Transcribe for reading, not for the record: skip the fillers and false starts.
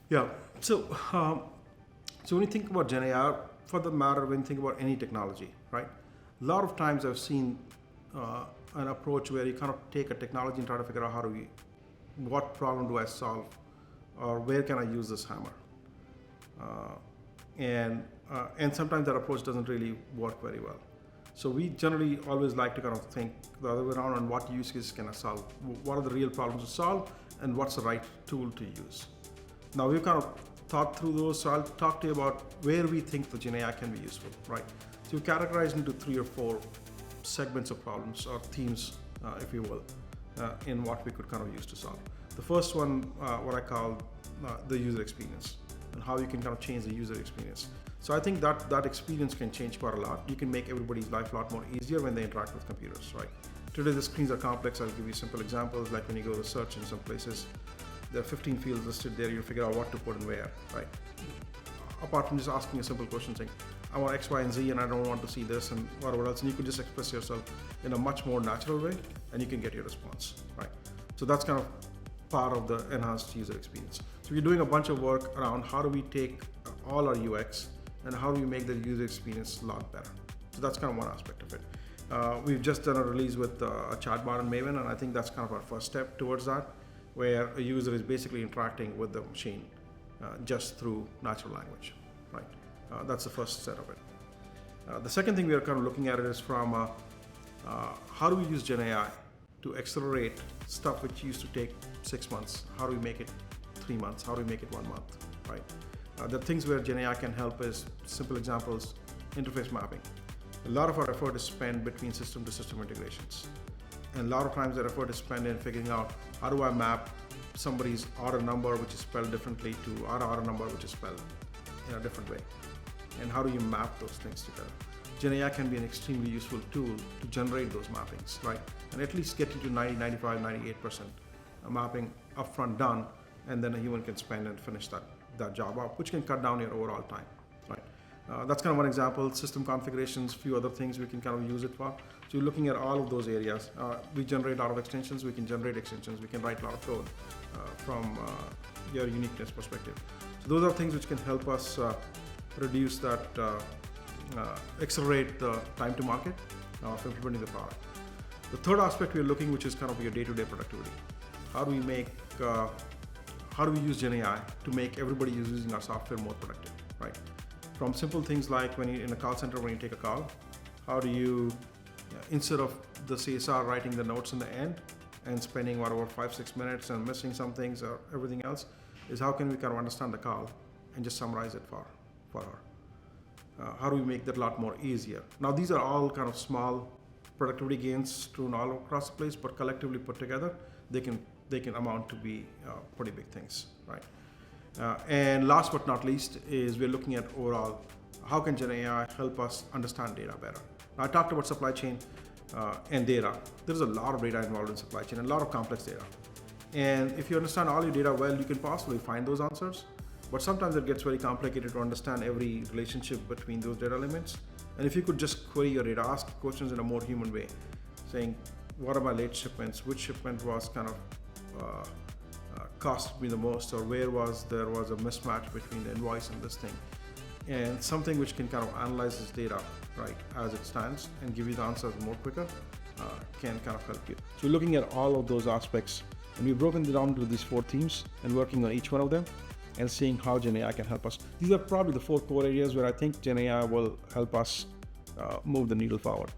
Yeah. So, so when you think about GenAI, for the matter, when you think about any technology, right? A lot of times I've seen an approach where you kind of take a technology and try to figure out what problem do I solve, or where can I use this hammer? Uh, and sometimes that approach doesn't really work very well. So we generally always like to kind of think the other way around on what use cases can I solve, what are the real problems to solve, and what's the right tool to use. Now we've kind of thought through those, so I'll talk to you about where we think the GenAI can be useful, right? So we categorize into 3 or 4 segments of problems or themes, if you will, in what we could kind of use to solve. The first one, what I call the user experience, and how you can kind of change the user experience. So I think that experience can change quite a lot. You can make everybody's life a lot more easier when they interact with computers, right? Today the screens are complex. I'll give you simple examples, like when you go to search in some places, there are 15 fields listed there, you figure out what to put and where, right? Apart from just asking a simple question saying, I want X, Y, and Z, and I don't want to see this and whatever else, and you could just express yourself in a much more natural way, and you can get your response, right? So that's kind of part of the enhanced user experience. So we're doing a bunch of work around how do we take all our UX and how do we make the user experience a lot better. So that's kind of one aspect of it. We've just done a release with a chatbot in Maven, and I think that's kind of our first step towards that, where a user is basically interacting with the machine just through natural language, right? That's the first set of it. The second thing we are kind of looking at it is from how do we use GenAI to accelerate stuff which used to take 6 months? How do we make it 3 months? How do we make it 1 month, right? The things where GenAI can help is, simple examples, interface mapping. A lot of our effort is spent between system to system integrations. And a lot of times that effort is spent in figuring out how do I map somebody's order number, which is spelled differently, to our order number, which is spelled in a different way. And how do you map those things together? GenAI can be an extremely useful tool to generate those mappings, right? And at least get you to 90, 95, 98% mapping upfront done, and then a human can spend and finish that job up, which can cut down your overall time, right? That's kind of one example. System configurations, few other things we can kind of use it for. So you're looking at all of those areas. We generate a lot of extensions, we can generate extensions, we can write a lot of code from your uniqueness perspective. So those are things which can help us reduce that, accelerate the time to market of implementing the product. The third aspect we're looking, which is kind of your day-to-day productivity. How do we use GenAI to make everybody who's using our software more productive, right? From simple things like when you in a call center, when you take a call, how do you, instead of the CSR writing the notes in the end and spending whatever 5-6 minutes and missing some things or everything else, is how can we kind of understand the call and just summarize it for her? How do we make that a lot more easier? Now these are all kind of small productivity gains strewn all across the place, but collectively put together, they can amount to be pretty big things, right? And last but not least is we're looking at overall, how can GenAI help us understand data better? Now, I talked about supply chain and data. There's a lot of data involved in supply chain and a lot of complex data. And if you understand all your data well, you can possibly find those answers. But sometimes it gets very complicated to understand every relationship between those data elements. And if you could just query your data, ask questions in a more human way, saying, what are my late shipments? Which shipment was kind of cost me the most, or where there was a mismatch between the invoice and this thing, and something which can kind of analyze this data right as it stands and give you the answers more quicker can kind of help you. So we're looking at all of those aspects, and we've broken it down into these 4 themes and working on each one of them and seeing how GenAI can help us. These are probably the 4 core areas where I think GenAI will help us move the needle forward.